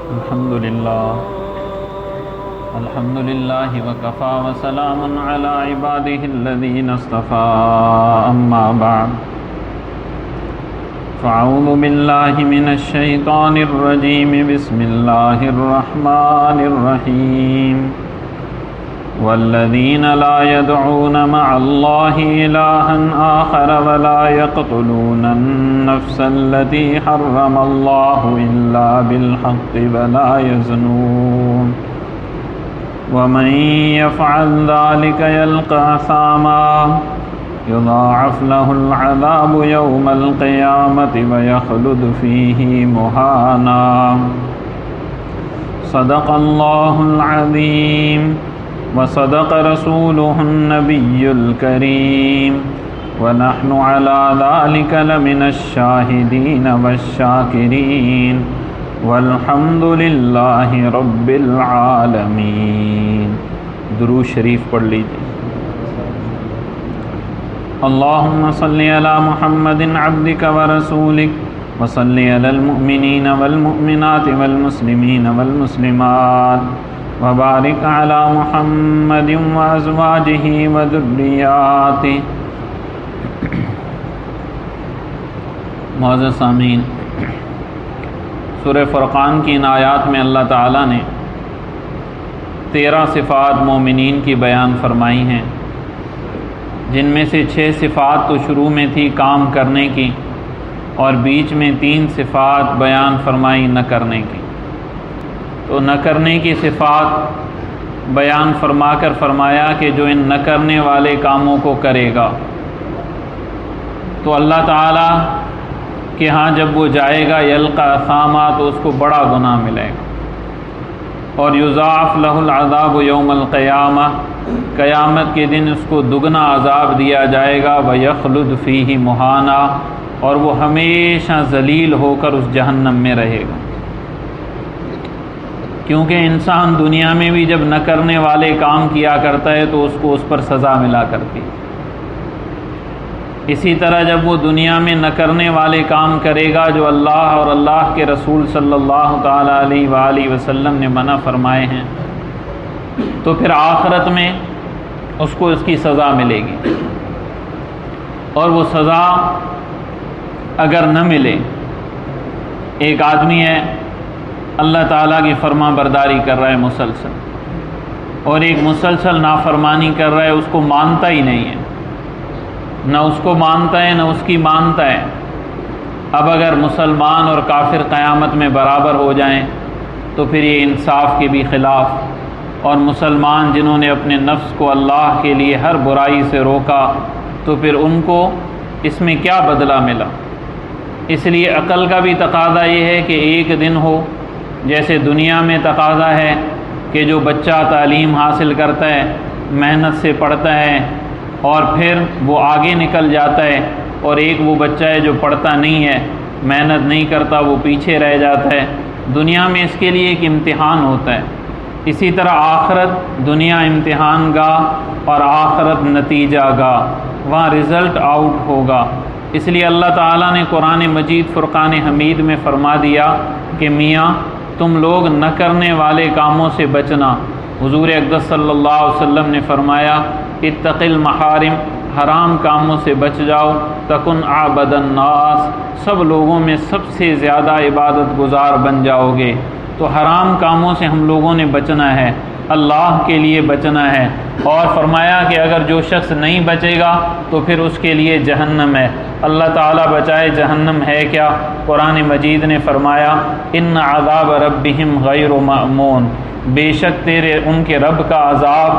الحمد لله وكفى وسلام على عباده الذين اصطفى أما بعد فأعوذ بالله من الشيطان الرجيم بسم الله الرحمن الرحيم والذين لا يدعون مع الله إلها آخر ولا يقتلون النفس التي حرم الله إلا بالحق ولا يزنون ومن يفعل ذلك يلقى أثاما يضاعف له العذاب يوم القيامة ويخلد فيه مهانا صدق الله العظيم وصدق رسوله النبي الكريم ونحن على ذلك لمن الشاهدين والشاكرين والحمد لله رب العالمين۔ درود شریف پڑھ لیجیے۔ اللهم صل على محمد عبدك ورسولك وصل على المؤمنين والمؤمنات والمسلمين والمسلمات وبارك على محمد وازواجه وذرياته۔ معزز سامعین، سورہ فرقان کی ان آیات میں اللہ تعالیٰ نے 13 صفات مومنین کی بیان فرمائی ہیں، جن میں سے 6 صفات تو شروع میں تھی کام کرنے کی، اور بیچ میں 3 صفات بیان فرمائی نہ کرنے کی۔ تو نہ کرنے کی صفات بیان فرما کر فرمایا کہ جو ان نہ کرنے والے کاموں کو کرے گا تو اللہ تعالیٰ کہ ہاں جب وہ جائے گا یلقا اثاما، تو اس کو بڑا گناہ ملے گا، اور یضاعف لہ العذاب یوم القیامہ، قیامت کے دن اس کو دگنا عذاب دیا جائے گا، ویخلد فیہ مہانا، اور وہ ہمیشہ ذلیل ہو کر اس جہنم میں رہے گا۔ کیونکہ انسان دنیا میں بھی جب نہ کرنے والے کام کیا کرتا ہے تو اس کو اس پر سزا ملا کرتی ہے، اسی طرح جب وہ دنیا میں نہ کرنے والے کام کرے گا جو اللہ اور اللہ کے رسول صلی اللہ تعالیٰ علیہ وآلہ وسلم نے منع فرمائے ہیں، تو پھر آخرت میں اس کو اس کی سزا ملے گی۔ اور وہ سزا اگر نہ ملے، ایک آدمی ہے اللہ تعالیٰ کی فرما برداری کر رہا ہے مسلسل، اور ایک مسلسل نافرمانی کر رہا ہے، اس کو مانتا ہی نہیں ہے، نہ اس کو مانتا ہے نہ اس کی مانتا ہے۔ اب اگر مسلمان اور کافر قیامت میں برابر ہو جائیں تو پھر یہ انصاف کے بھی خلاف، اور مسلمان جنہوں نے اپنے نفس کو اللہ کے لیے ہر برائی سے روکا تو پھر ان کو اس میں کیا بدلہ ملا۔ اس لیے عقل کا بھی تقاضا یہ ہے کہ ایک دن ہو، جیسے دنیا میں تقاضا ہے کہ جو بچہ تعلیم حاصل کرتا ہے، محنت سے پڑھتا ہے اور پھر وہ آگے نکل جاتا ہے، اور ایک وہ بچہ ہے جو پڑھتا نہیں ہے، محنت نہیں کرتا، وہ پیچھے رہ جاتا ہے۔ دنیا میں اس کے لیے ایک امتحان ہوتا ہے، اسی طرح آخرت دنیا امتحان گاہ اور آخرت نتیجہ گاہ، وہاں رزلٹ آؤٹ ہوگا۔ اس لیے اللہ تعالیٰ نے قرآن مجید فرقان حمید میں فرما دیا کہ میاں تم لوگ نہ کرنے والے کاموں سے بچنا۔ حضور اقدس صلی اللہ علیہ وسلم نے فرمایا اتق المحارم، حرام کاموں سے بچ جاؤ، تکن عابد الناس، سب لوگوں میں سب سے زیادہ عبادت گزار بن جاؤ گے۔ تو حرام کاموں سے ہم لوگوں نے بچنا ہے، اللہ کے لیے بچنا ہے، اور فرمایا کہ اگر جو شخص نہیں بچے گا تو پھر اس کے لیے جہنم ہے۔ اللہ تعالیٰ بچائے، جہنم ہے کیا؟ قرآن مجید نے فرمایا ان عذاب ربہم غیر مأمون، بے شک ان کے رب کا عذاب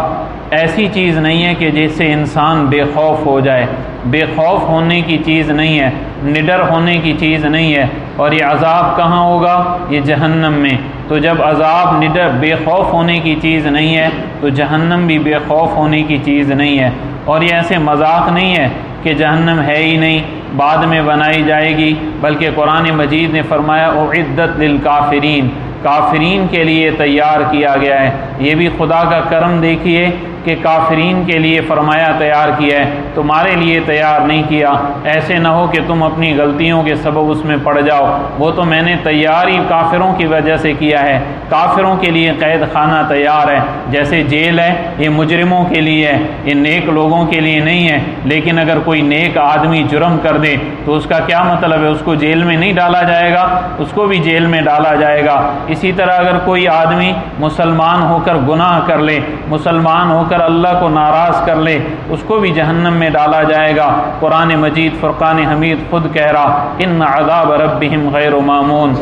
ایسی چیز نہیں ہے کہ جس سے انسان بے خوف ہو جائے، بے خوف ہونے کی چیز نہیں ہے، نڈر ہونے کی چیز نہیں ہے۔ اور یہ عذاب کہاں ہوگا؟ یہ جہنم میں۔ تو جب عذاب نڈر بے خوف ہونے کی چیز نہیں ہے تو جہنم بھی بے خوف ہونے کی چیز نہیں ہے۔ اور یہ ایسے مذاق نہیں ہے کہ جہنم ہے ہی نہیں، بعد میں بنائی جائے گی، بلکہ قرآن مجید نے فرمایا اعدت للکافرین، کافرین کے لیے تیار کیا گیا ہے۔ یہ بھی خدا کا کرم دیکھیے کہ کافرین کے لیے فرمایا تیار کیا ہے، تمہارے لیے تیار نہیں کیا، ایسے نہ ہو کہ تم اپنی غلطیوں کے سبب اس میں پڑ جاؤ، وہ تو میں نے تیار ہی کافروں کی وجہ سے کیا ہے۔ کافروں کے لیے قید خانہ تیار ہے، جیسے جیل ہے یہ مجرموں کے لیے ہے، یہ نیک لوگوں کے لیے نہیں ہے۔ لیکن اگر کوئی نیک آدمی جرم کر دے تو اس کا کیا مطلب ہے؟ اس کو جیل میں نہیں ڈالا جائے گا، اس کو بھی جیل میں ڈالا جائے گا۔ اسی طرح اگر کوئی آدمی مسلمان ہو کر گناہ کر لے، مسلمان ہو کر اللہ کو ناراض کر لے، اس کو بھی جہنم میں ڈالا جائے گا۔ قرآن مجید فرقان حمید خود کہہ رہا ان عذاب ربہم غیر مامون،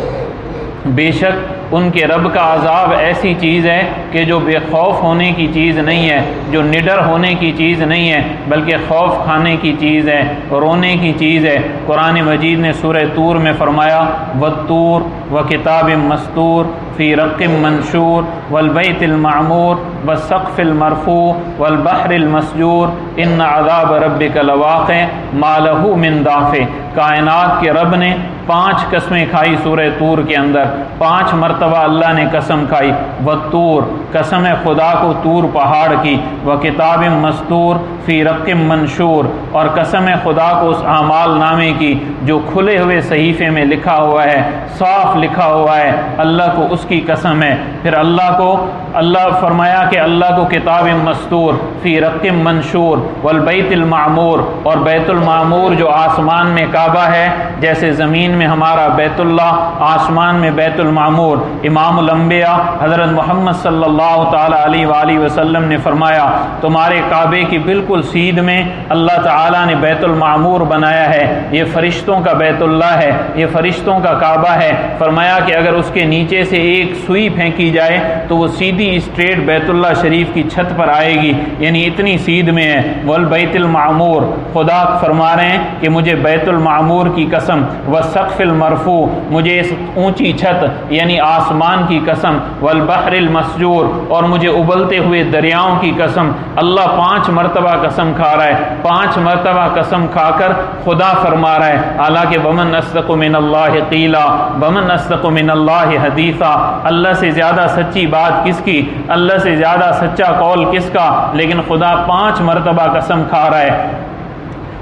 بے شک ان کے رب کا عذاب ایسی چیز ہے کہ جو بے خوف ہونے کی چیز نہیں ہے، جو نڈر ہونے کی چیز نہیں ہے، بلکہ خوف کھانے کی چیز ہے، رونے کی چیز ہے۔ قرآن مجید نے سورہ طور میں فرمایا والطور وکتاب مستور فی رق منشور والبیت المعمور والسقف المرفوع والبحر المسجور ان عذاب ربک لواقع ما لہ من دافع۔ کائنات کے رب نے 5 قسمیں کھائی سورہ طور کے اندر، 5 مرتبہ اللہ نے قسم کھائی۔ والطور، قسم خدا کو طور پہاڑ کی، وکتاب مستور فی رق منشور، اور قسم خدا کو اس اعمال نامے کی جو کھلے ہوئے صحیفے میں لکھا ہوا ہے، صاف لکھا ہوا ہے، اللہ کو اس کی قسم ہے۔ پھر اللہ فرمایا کہ اللہ کو کتاب مستور فی رق منشور والبیت المعمور، اور بیت المعمور جو آسمان میں کعبہ ہے، جیسے زمین میں ہمارا بیت اللہ، آسمان میں بیت المعمور۔ امام الانبیاء حضرت محمد صلی اللہ تعالی علیہ وآلہ وسلم نے فرمایا تمہارے کعبے کی بالکل سیدھ میں اللہ تعالیٰ نے بیت المعمور بنایا ہے، یہ فرشتوں کا بیت اللہ ہے، یہ فرشتوں کا کعبہ ہے۔ فرمایا کہ اگر اس کے نیچے سے ایک سوئی پھینکی جائے تو وہ سیدھی اسٹریٹ بیت اللہ شریف کی چھت پر آئے گی، یعنی اتنی سیدھ میں ہے۔ والبیت المعمور، خدا فرما رہے ہیں کہ مجھے بیت المعمور کی قسم، والسقف المرفوع، مجھے اس اونچی چھت یعنی آسمان کی قسم، والبحر المسجور، اور مجھے ابلتے ہوئے دریاؤں کی قسم۔ اللہ 5 مرتبہ قسم کھا رہا ہے، 5 مرتبہ قسم کھا کر خدا فرما رہا ہے، حالانکہ ومن اصدق من اللہ قیلا ومن اصدق من اللہ حدیثا، اللہ سے زیادہ سچی بات کس کی، اللہ سے زیادہ سچا قول کس کا، لیکن خدا 5 مرتبہ قسم کھا رہا ہے۔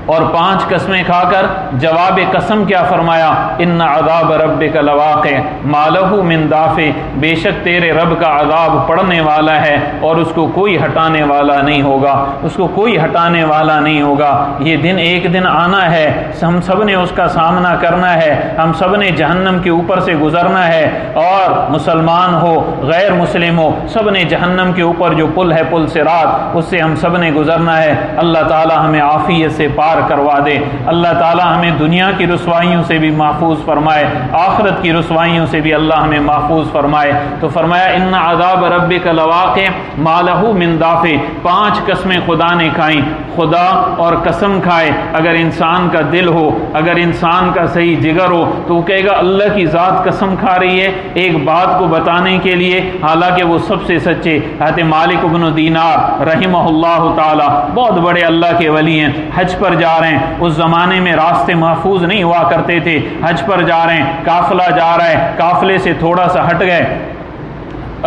اور 5 قسمیں کھا کر جواب قسم کیا فرمایا؟ ان عذاب ربک لواقع ما لہ من دافع، بے شک تیرے رب کا عذاب پڑنے والا ہے اور اس کو کوئی ہٹانے والا نہیں ہوگا، اس کو کوئی ہٹانے والا نہیں ہوگا۔ یہ دن ایک دن آنا ہے، ہم سب نے اس کا سامنا کرنا ہے، ہم سب نے جہنم کے اوپر سے گزرنا ہے، اور مسلمان ہو غیر مسلم ہو سب نے جہنم کے اوپر جو پل ہے پل صراط، اس سے ہم سب نے گزرنا ہے۔ اللہ تعالی ہمیں عافیت سے پار کروا دے، اللہ تعالی ہمیں دنیا کی رسوائیوں سے بھی محفوظ فرمائے، آخرت کی رسوائیوں سے بھی اللہ ہمیں محفوظ فرمائے۔ تو فرمایا ان عذاب ربک لواقع ما لہ من دافع، 5 قسمیں خدا نے کھائیں۔ خدا اور قسم کھائے، اگر انسان کا دل ہو، اگر انسان کا صحیح جگر ہو تو وہ کہے گا اللہ کی ذات قسم کھا رہی ہے ایک بات کو بتانے کے لیے، حالانکہ وہ سب سے سچے۔ حضرت مالک بن دینار رحمہ اللہ تعالی بہت بڑے اللہ کے ولی ہیں، حج پر جا رہے ہیں، اس زمانے میں راستے محفوظ نہیں ہوا کرتے تھے، حج پر جا رہے ہیں، قافلہ جا رہا ہے، قافلے سے تھوڑا سا ہٹ گئے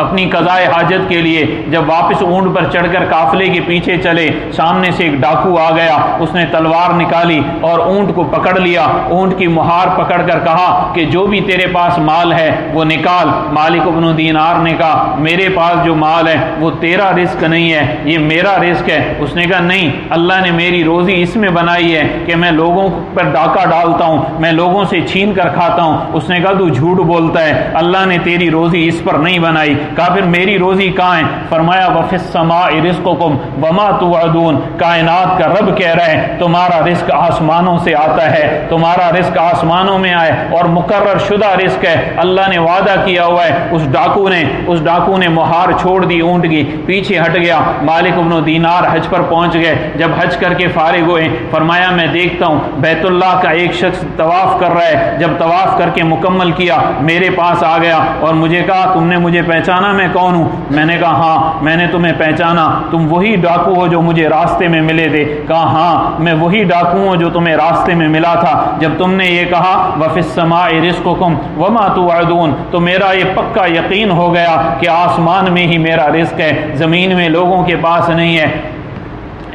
اپنی قضائے حاجت کے لیے، جب واپس اونٹ پر چڑھ کر قافلے کے پیچھے چلے، سامنے سے ایک ڈاکو آ گیا، اس نے تلوار نکالی اور اونٹ کو پکڑ لیا، اونٹ کی مہار پکڑ کر کہا کہ جو بھی تیرے پاس مال ہے وہ نکال۔ مالک بن دینار نے کہا میرے پاس جو مال ہے وہ تیرا رزق نہیں ہے، یہ میرا رزق ہے۔ اس نے کہا نہیں، اللہ نے میری روزی اس میں بنائی ہے کہ میں لوگوں پر ڈاکہ ڈالتا ہوں، میں لوگوں سے چھین کر کھاتا ہوں۔ اس نے کہا تو جھوٹ بولتا ہے، اللہ نے تیری روزی اس پر نہیں بنائی۔ کہا پھر میری روزی کہاں ہے؟ فرمایا وفی السماء رزقکم وما توعدون، کائنات کا رب کہہ رہا ہے تمہارا رزق آسمانوں سے آتا ہے، تمہارا رزق آسمانوں میں آئے اور مقرر شدہ رزق ہے، اللہ نے وعدہ کیا ہوا ہے۔ اس ڈاکو نے مہار چھوڑ دی اونٹ کی، پیچھے ہٹ گیا۔ مالک بن دینار حج پر پہنچ گئے، جب حج کر کے فارغ ہوئے فرمایا میں دیکھتا ہوں بیت اللہ کا ایک شخص طواف کر رہا ہے، جب طواف کر کے مکمل کیا میرے پاس آ گیا اور مجھے کہا تم نے مجھے پہچانا؟ پہچانا میں کون ہوں؟ میں نے کہا ہاں میں نے تمہیں پہچانا، تم وہی ڈاکو ہو جو مجھے راستے میں ملے تھے۔ کہا ہاں میں وہی ڈاکو ہوں جو تمہیں راستے میں ملا تھا۔ جب تم نے یہ کہا وَفِي السَّمَاءِ رِزْقُكُمْ وَمَا تُوعَدُونَ، تو میرا یہ پکا یقین ہو گیا کہ آسمان میں ہی میرا رزق ہے، زمین میں لوگوں کے پاس نہیں ہے۔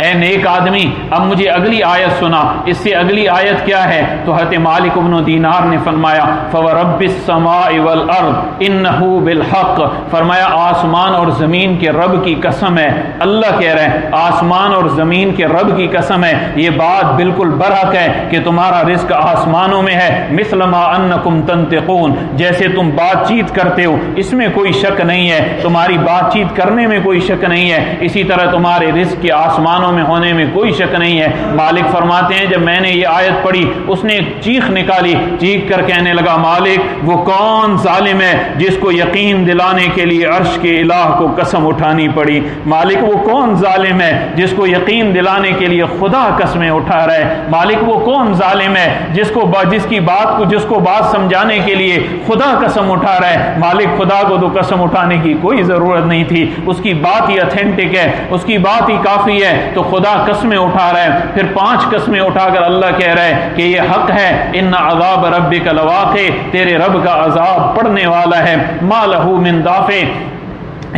اے نیک آدمی، اب مجھے اگلی آیت سنا، اس سے اگلی آیت کیا ہے؟ تو حضرت مالک بن دینار نے فرمایا فَوَرَبِّ السَّمَاءِ وَالْأَرْضِ إِنَّهُ بِالْحَقِّ، فرمایا آسمان اور زمین کے رب کی قسم ہے۔ اللہ کہہ رہے ہیں آسمان اور زمین کے رب کی قسم ہے، یہ بات بالکل برحق ہے کہ تمہارا رزق آسمانوں میں ہے، مثل ما انکم تنطقون، جیسے تم بات چیت کرتے ہو اس میں کوئی شک نہیں ہے، تمہاری بات چیت کرنے میں کوئی شک نہیں ہے، اسی طرح تمہارے رزق کے آسمانوں میں ہونے میں کوئی شک نہیں ہے۔ مالک فرماتے ہیں جب میں نے یہ آیت پڑھی اس نے ایک چیخ نکالی، چیخ کر کہنے لگا مالک وہ کون ظالم ہے جس کو یقین دلانے کے لیے عرش کے الہ کو قسم اٹھانی پڑی؟ مالک وہ کون ظالم ہے جس کو یقین دلانے کے لیے خدا قسمیں اٹھا رہا ہے؟ مالک وہ کون ظالم ہے جس کو بات سمجھانے کے لیے خدا قسم اٹھا رہا ہے؟ مالک خدا کو تو قسم اٹھانے کی کوئی ضرورت نہیں تھی، اس کی بات ہی اتھینٹک ہے، اس کی بات ہی کافی ہے، تو خدا قسمیں اٹھا رہا ہے۔ پھر 5 قسمیں اٹھا کر اللہ کہہ رہا ہے کہ یہ حق ہے، ان عذاب ربک لواقع، تیرے رب کا عذاب پڑنے والا ہے، ما لہ من دافع،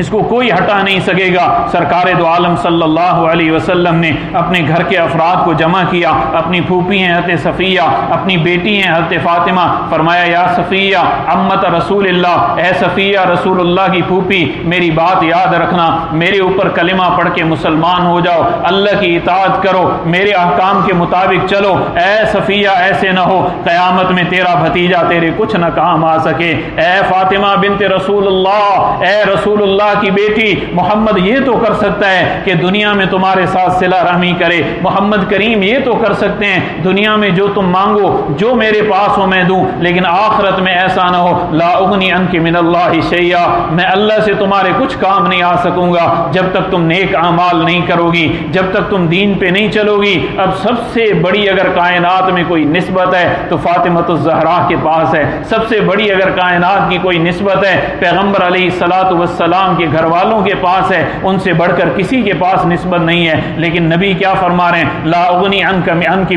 اس کو کوئی ہٹا نہیں سکے گا۔ سرکار دو عالم صلی اللہ علیہ وسلم نے اپنے گھر کے افراد کو جمع کیا، اپنی پھوپھی ہیں حضرت صفیہ، اپنی بیٹی ہیں حضرت فاطمہ، فرمایا یا صفیہ امت رسول اللہ، اے صفیہ رسول اللہ کی پھوپھی میری بات یاد رکھنا، میرے اوپر کلمہ پڑھ کے مسلمان ہو جاؤ، اللہ کی اطاعت کرو، میرے احکام کے مطابق چلو۔ اے صفیہ ایسے نہ ہو قیامت میں تیرا بھتیجا تیرے کچھ نہ کام آ سکے۔ اے فاطمہ بنت رسول اللہ، اے رسول اللہ کی بیٹی، محمد یہ تو کر سکتا ہے کہ دنیا میں تمہارے ساتھ صلہ رحمی کرے، محمد کریم یہ تو کر سکتے ہیں دنیا میں جو تم مانگو جو میرے پاس ہو میں دوں، لیکن آخرت میں ایسا نہ ہو لا اغنی عنک من اللہ شیئا، میں اللہ سے تمہارے کچھ کام نہیں آ سکوں گا جب تک تم نیک اعمال نہیں کرو گی، جب تک تم دین پہ نہیں چلو گی۔ اب سب سے بڑی اگر کائنات میں کوئی نسبت ہے تو فاطمۃ الزہرا کے پاس ہے، سب سے بڑی اگر کائنات کی کوئی نسبت ہے پیغمبر علیہ الصلوۃ والسلام کے گھر والوں کے پاس ہے، ان سے بڑھ کر کسی کے پاس نسبت نہیں ہے۔ لیکن نبی کیا فرما رہے ہیں لا اغنی عنک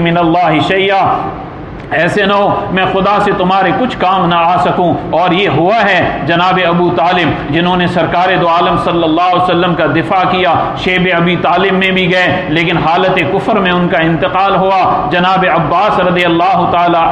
من اللہ شیئا، ایسے نہ ہو میں خدا سے تمہارے کچھ کام نہ آ سکوں۔ اور یہ ہوا ہے جناب ابو طالب جنہوں نے سرکار دو عالم صلی اللہ علیہ وسلم کا دفاع کیا، شیب ابی طالب میں بھی گئے لیکن حالت کفر میں ان کا انتقال ہوا۔ جناب عباس رضی اللہ تعالی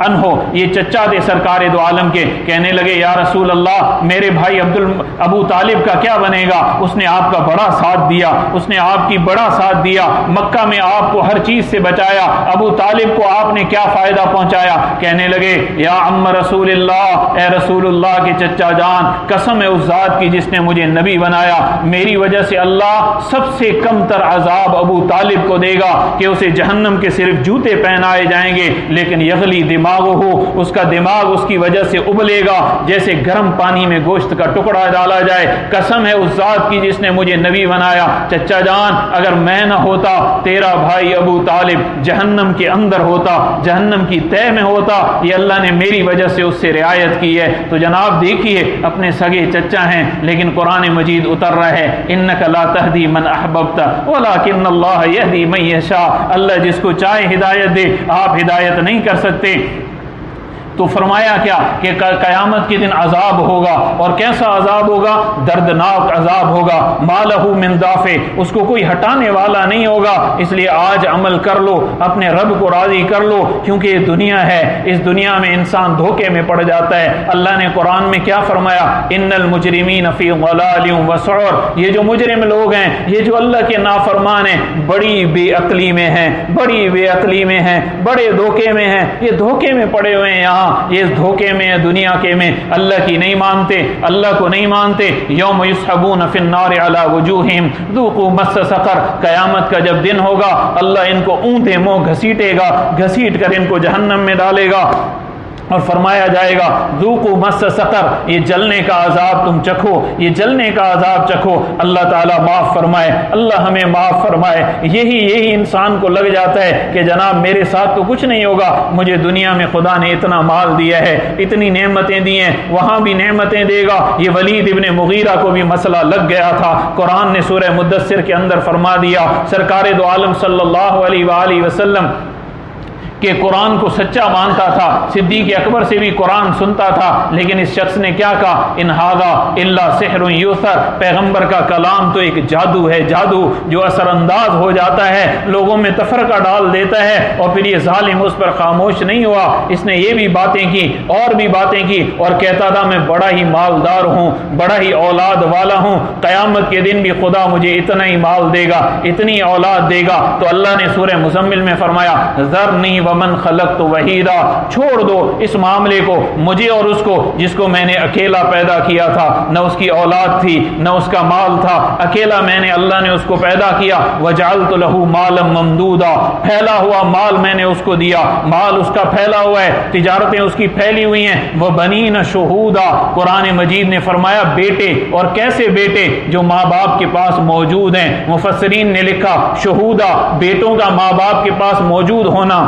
عنہ یہ چچا تھے سرکار دو عالم کے، کہنے لگے یا رسول اللہ میرے بھائی ابو طالب کا کیا بنے گا؟ اس نے آپ کا بڑا ساتھ دیا، اس نے آپ کی بڑا ساتھ دیا، مکہ میں آپ کو ہر چیز سے بچایا، ابو طالب کو آپ نے کیا فائدہ پہنچایا؟ کہنے لگے یا عم رسول اللہ، اے رسول اللہ کے چچا جان، قسم ہے اس ذات کی جس نے مجھے نبی بنایا، میری وجہ سے اللہ سب سے کم تر عذاب ابو طالب کو دے گا کہ اسے جہنم کے صرف جوتے پہنائے جائیں گے، لیکن یغلی دماغ ہو، اس کا دماغ اس کی وجہ سے ابلے گا جیسے گرم پانی میں گوشت کا ٹکڑا ڈالا جائے۔ قسم ہے اس ذات کی جس نے مجھے نبی بنایا، چچا جان اگر میں نہ ہوتا تیرا بھائی ابو طالب جہنم کے اندر ہوتا، جہنم کی تہ میں ہوتا، یہ اللہ نے میری وجہ سے اس سے رعایت کی ہے۔ تو جناب دیکھیے اپنے سگے چچا ہیں لیکن قرآن مجید اتر رہا ہے انک لا تہدی من احببت ولکن اللہ یہدی من یشاء، اللہ جس کو چاہے ہدایت دے، آپ ہدایت نہیں کر سکتے۔ تو فرمایا کیا کہ قیامت کے دن عذاب ہوگا، اور کیسا عذاب ہوگا؟ دردناک عذاب ہوگا، ما لہ من دافع، اس کو کوئی ہٹانے والا نہیں ہوگا۔ اس لیے آج عمل کر لو، اپنے رب کو راضی کر لو، کیونکہ یہ دنیا ہے، اس دنیا میں انسان دھوکے میں پڑ جاتا ہے۔ اللہ نے قرآن میں کیا فرمایا ان المجرمین فی ضلال وسعر، یہ جو مجرم لوگ ہیں، یہ جو اللہ کے نافرمان ہیں، بڑی بے عقلی میں ہیں، بڑی بے عقلی میں ہیں، بڑے دھوکے میں ہیں، یہ دھوکے میں پڑے ہوئے ہیں، یہاں یہ دھوکے میں دنیا کے میں اللہ کی نہیں مانتے، اللہ کو نہیں مانتے۔ یوم یسحبون فی النار علی وجوہہم ذوقوا مس سقر، قیامت کا جب دن ہوگا اللہ ان کو اونتے منہ گھسیٹے گا، گھسیٹ کر ان کو جہنم میں ڈالے گا۔ اور فرمایا جائے گا ذوقوا مس سقر، یہ جلنے کا عذاب تم چکھو، یہ جلنے کا عذاب چکھو۔ اللہ تعالیٰ معاف فرمائے، اللہ ہمیں معاف فرمائے۔ یہی انسان کو لگ جاتا ہے کہ جناب میرے ساتھ تو کچھ نہیں ہوگا، مجھے دنیا میں خدا نے اتنا مال دیا ہے، اتنی نعمتیں دی ہیں، وہاں بھی نعمتیں دے گا۔ یہ ولید ابن مغیرہ کو بھی مسئلہ لگ گیا تھا۔ قرآن نے سورہ مدثر کے اندر فرما دیا، سرکار دو عالم صلی اللہ علیہ وآلہ وسلم کہ قرآن کو سچا مانتا تھا، صدیق اکبر سے بھی قرآن سنتا تھا، لیکن اس شخص نے کیا کہا، ان ھذا الا سحر یؤثر، پیغمبر کا کلام تو ایک جادو ہے، جادو جو اثر انداز ہو جاتا ہے، لوگوں میں تفرقہ ڈال دیتا ہے۔ اور پھر یہ ظالم اس پر خاموش نہیں ہوا، اس نے یہ بھی باتیں کی اور بھی باتیں کی، اور کہتا تھا میں بڑا ہی مالدار ہوں، بڑا ہی اولاد والا ہوں، قیامت کے دن بھی خدا مجھے اتنا ہی مال دے گا، اتنی اولاد دے گا۔ تو اللہ نے سورہ مزمل میں فرمایا ذرنی ومن خلقت وحیدا، چھوڑ دو اس معاملے کو، مجھے اور اس کو جس کو میں نے اکیلا پیدا کیا تھا، نہ اس کی اولاد تھی نہ اس کا مال تھا، اکیلا میں نے، اللہ نے اس کو پیدا کیا۔ وجعلت له مالا ممدودا، پھیلا ہوا مال میں نے اس کو دیا، مال اس کا پھیلا ہوا ہے، تجارتیں اس کی پھیلی ہوئی ہیں۔ وبنین شہودا، قرآن مجید نے فرمایا بیٹے، اور کیسے بیٹے، جو ماں باپ کے پاس موجود ہیں۔ مفسرین نے لکھا شہودا، بیٹوں کا ماں باپ کے پاس موجود ہونا،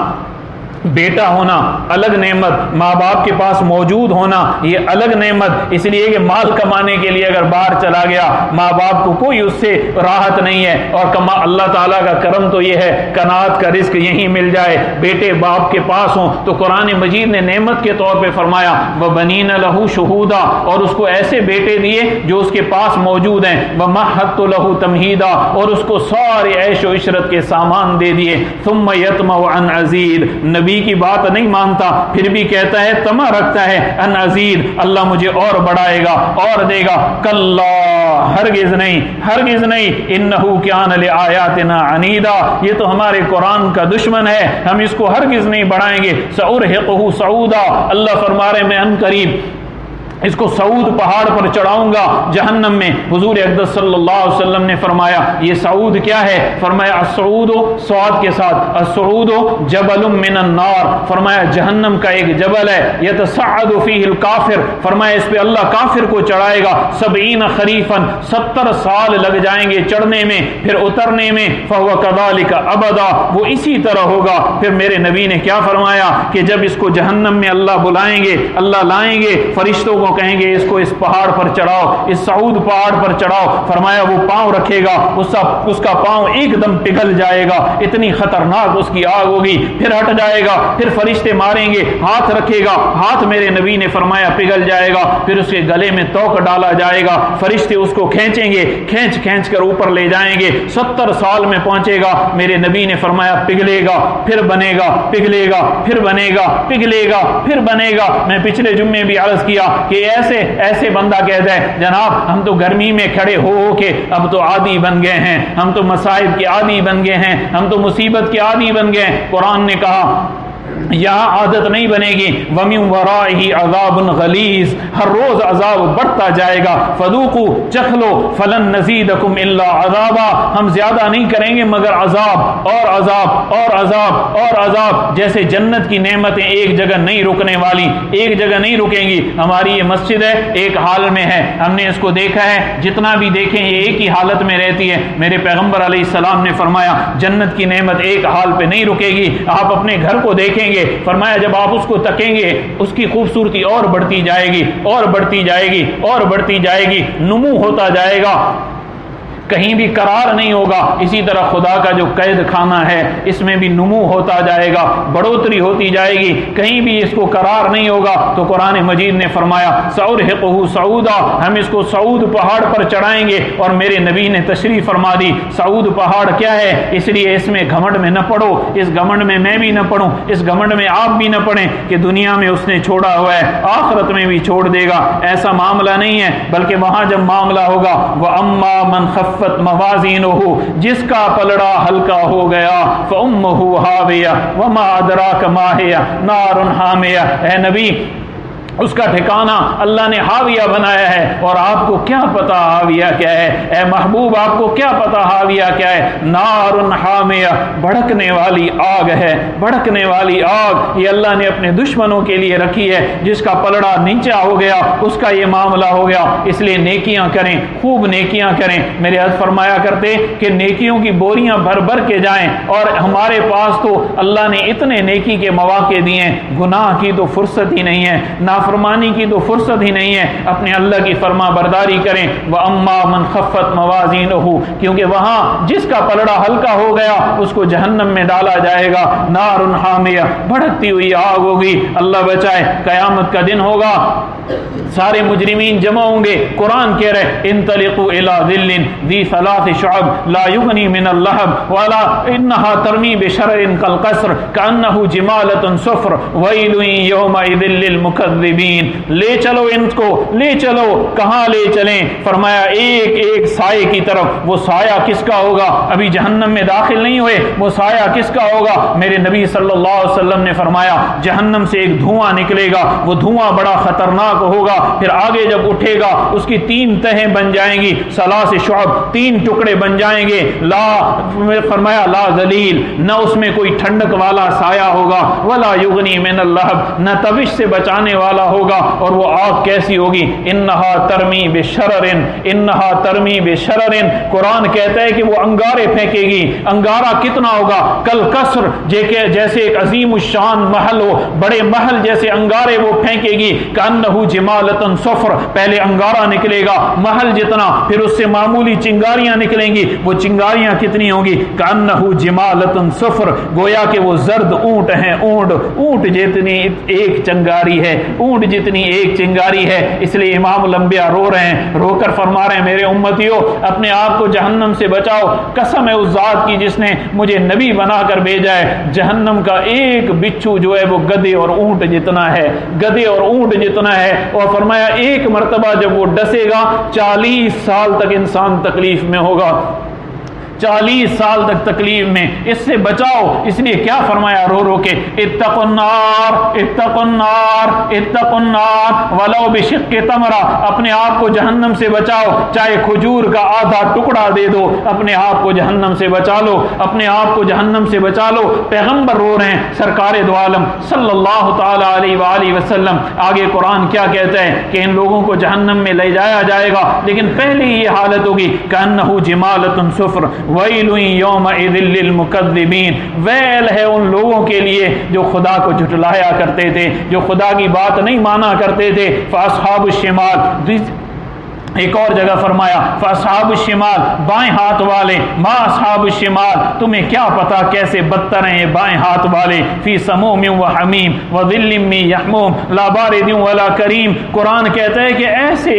بیٹا ہونا الگ نعمت، ماں باپ کے پاس موجود ہونا یہ الگ نعمت، اس لیے کہ مال کمانے کے لیے اگر باہر چلا گیا ماں باپ کو کوئی اس سے راحت نہیں ہے، اور اللہ تعالیٰ کا کرم تو یہ ہے قناعت کا رزق یہیں مل جائے، بیٹے باپ کے پاس ہوں۔ تو قرآن مجید نے نعمت کے طور پہ فرمایا وَبَنِينَ لَهُ شُهُودًا، اور اس کو ایسے بیٹے دیے جو اس کے پاس موجود ہیں، وَمَهَّدتُ لَهُ تَمْهِيدًا، اور اس کو سارے عیش و عشرت کے سامان دے دیے۔ ثُمَّ يَطْمَعُ أَنْ أَزِيدَ، نبی کی بات نہیں مانتا، پھر بھی کہتا ہے، طمع رکھتا ہے، ان ازید، اللہ مجھے اور بڑھائے گا اور دے گا۔ کلا، ہرگز نہیں، ہرگز نہیں، انہو کان لآیاتنا عنیدا، یہ تو ہمارے قرآن کا دشمن ہے، ہم اس کو ہرگز نہیں بڑھائیں گے۔ سأرہقہ صعودا، اللہ فرما رہے میں ان قریب اس کو سعود پہاڑ پر چڑھاؤں گا جہنم میں۔ حضور اقدس صلی اللہ علیہ وسلم نے فرمایا یہ سعود کیا ہے؟ فرمایا السعود صاد کے ساتھ، السعود جبل من النار، فرمایا جہنم کا ایک جبل ہے، یتصعد فیہ الکافر، فرمایا اس پہ اللہ کافر کو چڑھائے گا 70 خریفا، 70 سال لگ جائیں گے چڑھنے میں، پھر اترنے میں، فہو کذالک ابدا، وہ اسی طرح ہوگا۔ پھر میرے نبی نے کیا فرمایا کہ جب اس کو جہنم میں اللہ بلائیں گے، اللہ لائیں گے، فرشتوں کو کہیں گے اس کو اس پہاڑ پر چڑھاؤ، اس سعود پہاڑ پر چڑھاؤ، فرمایا وہ پاؤں رکھے گا، اس کا پاؤں ایک دم پگھل جائے گا، اتنی خطرناک اس کی آگ ہوگی، پھر ہٹ جائے گا، پھر فرشتے ماریں گے، ہاتھ رکھے گا، ہاتھ میرے نبی نے فرمایا پگھل جائے گا، پھر اس کے گلے میں توق ڈالا جائے گا، فرشتے اس کو کھینچیں گے، کھینچ کر اوپر لے جائیں گے، 70 سال میں پہنچے گا، میرے نبی نے فرمایا پگھلے گا، پھر بنے گا، پگھلے گا، پھر بنے گا، پگھلے گا، پھر بنے گا۔ میں پچھلے جمعے بھی عرض کیا کہ ایسے بندہ کہتا ہے جناب ہم تو گرمی میں کھڑے ہو کے اب تو عادی بن گئے ہیں، ہم تو مصائب کے عادی بن گئے ہیں، ہم تو مصیبت کے عادی بن گئے ہیں۔ قرآن نے کہا یہاں عادت نہیں بنے گی، وَمِن وَرَائِهِ عَذَابٌ غَلِيظٌ، ہر روز عذاب بڑھتا جائے گا، فَذُوقُوا، چکھ لو، فَلَن نَّزِيدَكُمْ إِلَّا عَذَابًا، ہم زیادہ نہیں کریں گے مگر عذاب اور عذاب اور عذاب اور عذاب۔ جیسے جنت کی نعمتیں ایک جگہ نہیں رکنے والی، ایک جگہ نہیں رکیں گی۔ ہماری یہ مسجد ہے ایک حال میں ہے، ہم نے اس کو دیکھا ہے، جتنا بھی دیکھیں یہ ایک ہی حالت میں رہتی ہے۔ میرے پیغمبر علیہ السلام نے فرمایا جنت کی نعمت ایک حال پہ نہیں رکے گی، آپ اپنے گھر کو دیکھیں گے، فرمایا جب آپ اس کو تکیں گے اس کی خوبصورتی اور بڑھتی جائے گی اور بڑھتی جائے گی اور بڑھتی جائے گی، نمو ہوتا جائے گا، کہیں بھی قرار نہیں ہوگا۔ اسی طرح خدا کا جو قید خانہ ہے اس میں بھی نمو ہوتا جائے گا، بڑھوتری ہوتی جائے گی، کہیں بھی اس کو قرار نہیں ہوگا۔ تو قرآن مجید نے فرمایا سأرہقہ صعودا، ہم اس کو سعود پہاڑ پر چڑھائیں گے۔ اور میرے نبی نے تشریح فرما دی سعود پہاڑ کیا ہے، اس لیے اس میں گھمنڈ میں نہ پڑو، اس گھمنڈ میں میں بھی نہ پڑوں، اس گھمنڈ میں آپ بھی نہ پڑیں کہ دنیا میں اس نے چھوڑا ہوا ہے آخرت میں بھی چھوڑ دے گا، ایسا معاملہ نہیں ہے۔ بلکہ وہاں جب معاملہ ہوگا وَأَمَّا مَنْ خَفَّتْ موازینہ، جس کا پلڑا ہلکا ہو گیا، فَأُمُّهُ هَاوِيَةٌ وَمَا أَدْرَاكَ مَا هِيَ نَارٌ حَامِيَةٌ، اے نبی اس کا ٹھکانہ اللہ نے حاویہ بنایا ہے، اور آپ کو کیا پتا حاویہ کیا ہے؟ اے محبوب آپ کو کیا پتا حاویہ کیا ہے؟ نار حامیہ، بھڑکنے والی آگ ہے، بھڑکنے والی آگ یہ اللہ نے اپنے دشمنوں کے لیے رکھی ہے، جس کا پلڑا نیچا ہو گیا اس کا یہ معاملہ ہو گیا۔ اس لیے نیکیاں کریں، خوب نیکیاں کریں۔ میرے حضرت فرمایا کرتے کہ نیکیوں کی بوریاں بھر بھر کے جائیں، اور ہمارے پاس تو اللہ نے اتنے نیکی کے مواقع دیے ہیں، گناہ کی تو فرصت ہی نہیں ہے، نافرمانی کی تو فرصت ہی نہیں ہے، اپنے اللہ کی فرما برداری کریں۔ وَأَمَّا مَنْ خَفَّتْ مَوَازِينُهُ، کیونکہ وہاں جس کا پلڑا ہلکا ہو گیا اس کو جہنم میں ڈالا جائے گا، نار حامیہ، بھڑکتی ہوئی آگ ہوگی، اللہ بچائے۔ قیامت کا دن ہوگا، سارے مجرمین جمع ہوں گے، قرآن کہہ رہے انطلقوا الى ظل ذی ثلاث شعب لا یغنی من اللہب ولا انہا ترمی بشرر کالقصر کانہ جمالۃ صفر ویل یومئذ للمکذبین۔ لے چلو ان کو، لے چلو، کہاں لے چلیں؟ فرمایا ایک ایک سائے کی طرف۔ وہ سایہ کس کا ہوگا؟ ابھی جہنم میں داخل نہیں ہوئے، وہ سایہ کس کا ہوگا؟ میرے نبی صلی اللہ علیہ وسلم نے فرمایا جہنم سے ایک دھواں نکلے گا، وہ دھواں بڑا خطرناک ہوگا، پھر آگے جب اٹھے گا اس کی 3 تہیں بن جائیں گی، ثلاث شعب، 3 ٹکڑے بن جائیں گے، لا فرمایا لا ذلیل، نہ اس میں کوئی ٹھنڈک والا سایہ ہوگا، ولا یغنی من اللہب، نہ تبش سے بچانے والا ہوگا۔ اور وہ آگ کیسی ہوگی؟ انہا ترمی بشرر، انہا ترمی بشرر، قرآن کہتا ہے کہ وہ انگارے پھینکے گی۔ انگارہ کتنا ہوگا؟ کل قصر، جیسے ایک عظیم الشان محل ہو، بڑے محل جیسے انگارے وہ پھینکے گی۔ کانہ جمالۃ صفر، پہلے انگارہ نکلے گا محل جتنا، پھر اس سے معمولی چنگاریاں نکلیں گی، وہ چنگاریاں کتنی ہوں گی؟ کانہ جمالۃ صفر، گویا کہ وہ زرد اونٹ ہیں، اونٹ جتنی ایک چنگاری ہے، اونٹ جتنی ایک چنگاری ہے۔ اس لیے امام الانبیاء رو رہے ہیں، رو کر فرما رہے ہیں میرے امتیوں اپنے آپ کو جہنم سے بچاؤ، قسم ہے اس ذات کی جس نے مجھے نبی بنا کر بھیجا ہے، جہنم کا ایک بچھو جو ہے وہ گدھے اور اونٹ جتنا ہے، گدھے اور اونٹ جتنا ہے۔ اور فرمایا ایک مرتبہ جب وہ ڈسے گا 40 سال تک انسان تکلیف میں ہوگا، 40 سال تک تکلیف میں، اس سے بچاؤ۔ اس لیے کیا فرمایا رو رو کے اتقوا النار اتقوا النار اتقوا النار ولو بشق تمرہ، اپنے آپ کو جہنم سے بچاؤ، چاہے کھجور کا آدھا ٹکڑا دے دو، اپنے آپ کو جہنم سے بچا لو، اپنے آپ کو جہنم سے بچا لو۔ پیغمبر رو رہے ہیں، سرکار دو عالم صلی اللہ تعالی علیہ وآلہ وسلم۔ آگے قرآن کیا کہتا ہے کہ ان لوگوں کو جہنم میں لے جایا جائے گا، لیکن پہلے یہ حالت ہوگی کانہ جمالۃ صفر ویل یومئذ للمکذبین، ویل ہے ان لوگوں کے لیے جو خدا کو جھٹلایا کرتے تھے، جو خدا کی بات نہیں مانا کرتے تھے۔ فاصحاب الشمال، ایک اور جگہ فرمایا فاصحاب الشمال، بائیں ہاتھ والے، ما اصحاب الشمال، تمہیں کیا پتا کیسے بدتر ہیں یہ بائیں ہاتھ والے، فی سموم و حمیم وظل من یحموم لا بارد ولا کریم۔ قرآن کہتا ہے کہ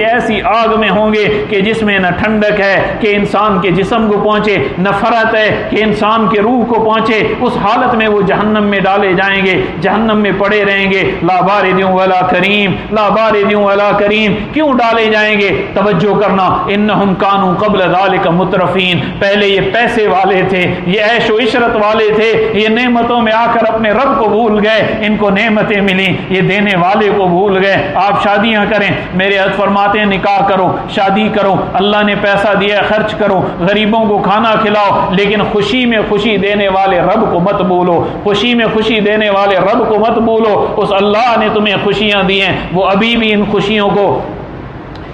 ایسی آگ میں ہوں گے کہ جس میں نہ ٹھنڈک ہے کہ انسان کے جسم کو پہنچے، نہ فرحت ہے کہ انسان کے روح کو پہنچے، اس حالت میں وہ جہنم میں ڈالے جائیں گے، جہنم میں پڑے رہیں گے۔ لا بارد ولا کریم، لا بارد ولا کریم، کیوں ڈالے جائیں گے؟ توجہ کرنا، انہم کانوا قبل ذلک مترفین، پہلے یہ پیسے والے تھے، یہ عیش و عشرت والے تھے، یہ نعمتوں میں آ کر اپنے رب کو بھول گئے، ان کو نعمتیں ملی، یہ دینے والے کو بھول گئے۔ آپ شادیاں کریں، میرے حضرت فرماتے ہیں نکاح کرو، شادی کرو، اللہ نے پیسہ دیا خرچ کرو، غریبوں کو کھانا کھلاؤ، لیکن خوشی میں خوشی دینے والے رب کو مت بھولو، خوشی میں خوشی دینے والے رب کو مت بھولو۔ اس اللہ نے تمہیں خوشیاں دی ہیں، وہ ابھی بھی ان خوشیوں کو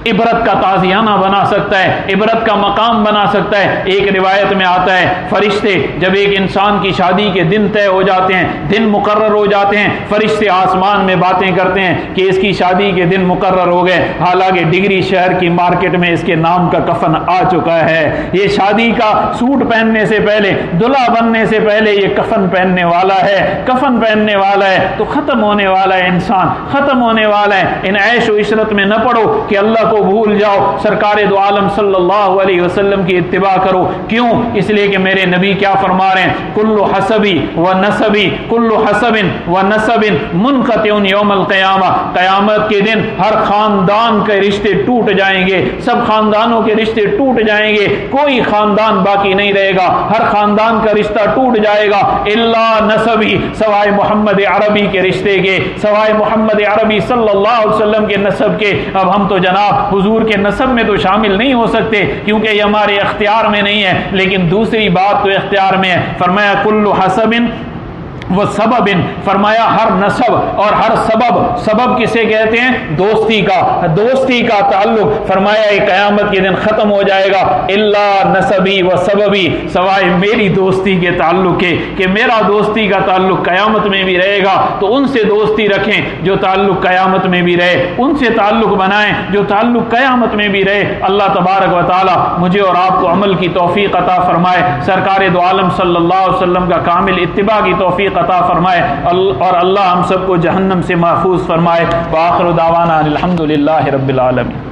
عبرت کا تازیانہ بنا سکتا ہے، عبرت کا مقام بنا سکتا ہے۔ ایک روایت میں آتا ہے فرشتے جب ایک انسان کی شادی کے دن طے ہو جاتے ہیں، دن مقرر ہو جاتے ہیں، فرشتے آسمان میں باتیں کرتے ہیں کہ اس کی شادی کے دن مقرر ہو گئے، حالانکہ ڈگری شہر کی مارکیٹ میں اس کے نام کا کفن آ چکا ہے۔ یہ شادی کا سوٹ پہننے سے پہلے، دلہا بننے سے پہلے یہ کفن پہننے والا ہے، کفن پہننے والا ہے، تو ختم ہونے والا ہے انسان، ختم ہونے والا ہے۔ ان عیش و عشرت میں نہ پڑو کہ اللہ کو بھول جاؤ، سرکار دو عالم صلی اللہ علیہ وسلم کی اتباع کرو۔ کیوں؟ اس لیے کہ میرے نبی کیا فرما رہے ہیں، کل حسبی و نسبی، کل حسب و نسب منقطع یوم القیامہ، قیامت کے دن ہر خاندان کے رشتے ٹوٹ جائیں گے، سب خاندانوں کے رشتے ٹوٹ جائیں گے، کوئی خاندان باقی نہیں رہے گا، ہر خاندان کا رشتہ ٹوٹ جائے گا، الا نسبی، سوائے محمد عربی کے رشتے کے، سوائے محمد عربی صلی اللہ علیہ وسلم کے نسب کے۔ اب ہم تو جناب حضور کے نسب میں تو شامل نہیں ہو سکتے کیونکہ یہ ہمارے اختیار میں نہیں ہے، لیکن دوسری بات تو اختیار میں ہے۔ فرمایا کل حسب وہ سبب، فرمایا ہر نسب اور ہر سبب، سبب کسے کہتے ہیں؟ دوستی کا، دوستی کا تعلق فرمایا یہ قیامت کے دن ختم ہو جائے گا، الا نسبی و سببی، سوائے میری دوستی کے تعلق کے، کہ میرا دوستی کا تعلق قیامت میں بھی رہے گا، تو ان سے دوستی رکھیں جو تعلق قیامت میں بھی رہے، ان سے تعلق بنائیں جو تعلق قیامت میں بھی رہے۔ اللہ تبارک و تعالی مجھے اور آپ کو عمل کی توفیق عطا فرمائے، سرکار دو عالم صلی اللہ علیہ وسلم کا کامل اتباع کی توفیق عطا فرمائے، اور اللہ ہم سب کو جہنم سے محفوظ فرمائے۔ وآخر دعوانا الحمد للہ رب العالمین۔